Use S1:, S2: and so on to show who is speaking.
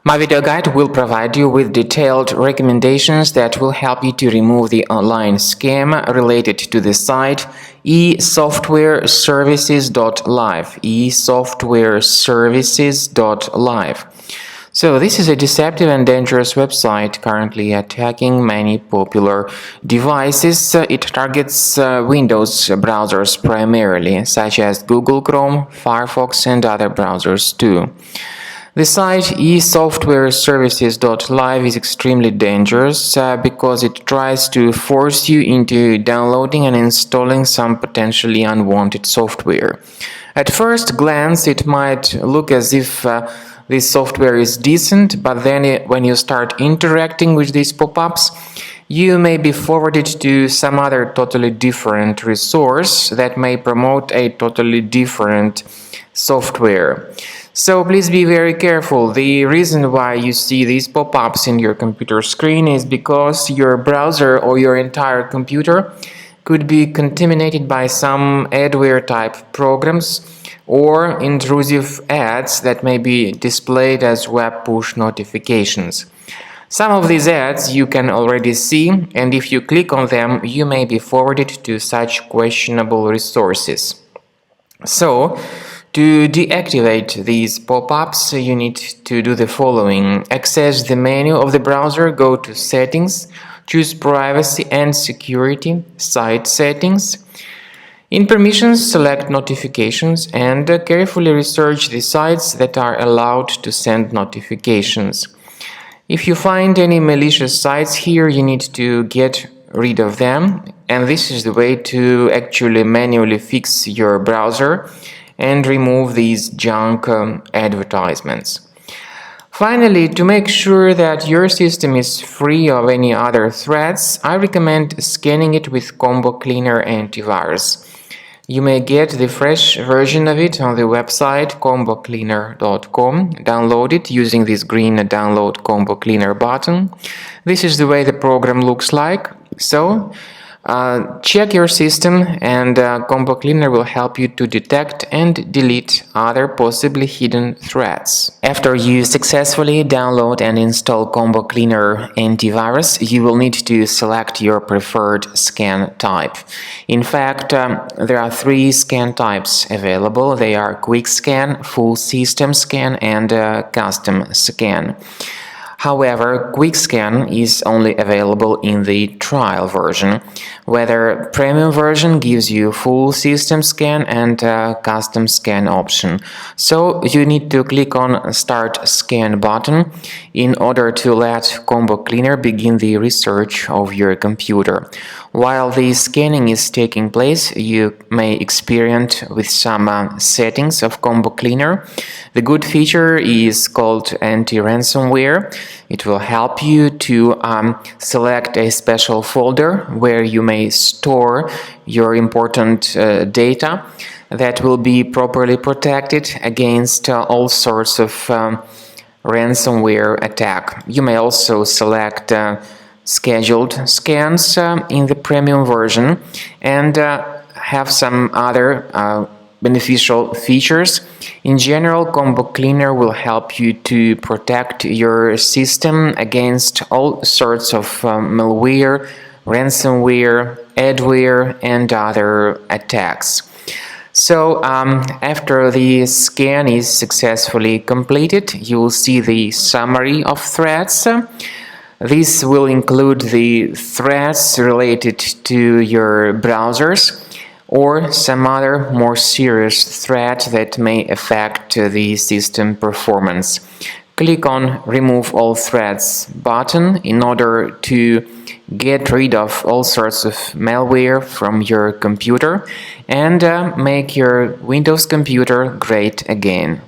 S1: My video guide will provide you with detailed recommendations that will help you to remove the online scam related to the site Esoftwareservices.live. Esoftwareservices.live. So this is a deceptive and dangerous website currently attacking many popular devices. It targets Windows browsers primarily, such as Google Chrome, Firefox, and other browsers too. The site Esoftwareservices.live is extremely dangerous because it tries to force you into downloading and installing some potentially unwanted software. At first glance, it might look as if this software is decent, but then when you start interacting with these pop-ups, you may be forwarded to some other totally different resource that may promote a totally different software. So please be very careful. The reason why you see these pop-ups in your computer screen is because your browser or your entire computer could be contaminated by some adware type programs or intrusive ads that may be displayed as web push notifications. Some of these ads you can already see, and if you click on them, you may be forwarded to such questionable resources. So, to deactivate these pop-ups, you need to do the following. Access the menu of the browser, go to Settings, choose Privacy and Security, Site Settings. In Permissions, select Notifications and carefully research the sites that are allowed to send notifications. If you find any malicious sites here, you need to get rid of them, and this is the way to actually manually fix your browser and remove these junk advertisements. Finally, to make sure that your system is free of any other threats, I recommend scanning it with Combo Cleaner Antivirus. You may get the fresh version of it on the website combocleaner.com. Download it using this green Download Combo Cleaner button. This is the way the program looks like. So, check your system, and Combo Cleaner will help you to detect and delete other possibly hidden threats. After you successfully download and install Combo Cleaner Antivirus, you will need to select your preferred scan type. In fact, there are 3 scan types available. They are Quick Scan, Full System Scan, and Custom Scan. However, Quick Scan is only available in the trial version, whether premium version gives you full system scan and custom scan option. So you need to click on Start Scan button in order to let Combo Cleaner begin the research of your computer. While the scanning is taking place, you may experiment with some settings of Combo Cleaner. The good feature is called anti-ransomware. It will help you to select a special folder where you may store your important data that will be properly protected against all sorts of ransomware attack. You may also select scheduled scans in the premium version and have some other beneficial features. In general, Combo Cleaner will help you to protect your system against all sorts of malware, ransomware, adware, and other attacks. So, after the scan is successfully completed, you will see the summary of threats. This will include the threats related to your browsers or some other more serious threat that may affect the system performance. Click on Remove All Threats button in order to get rid of all sorts of malware from your computer and make your Windows computer great again.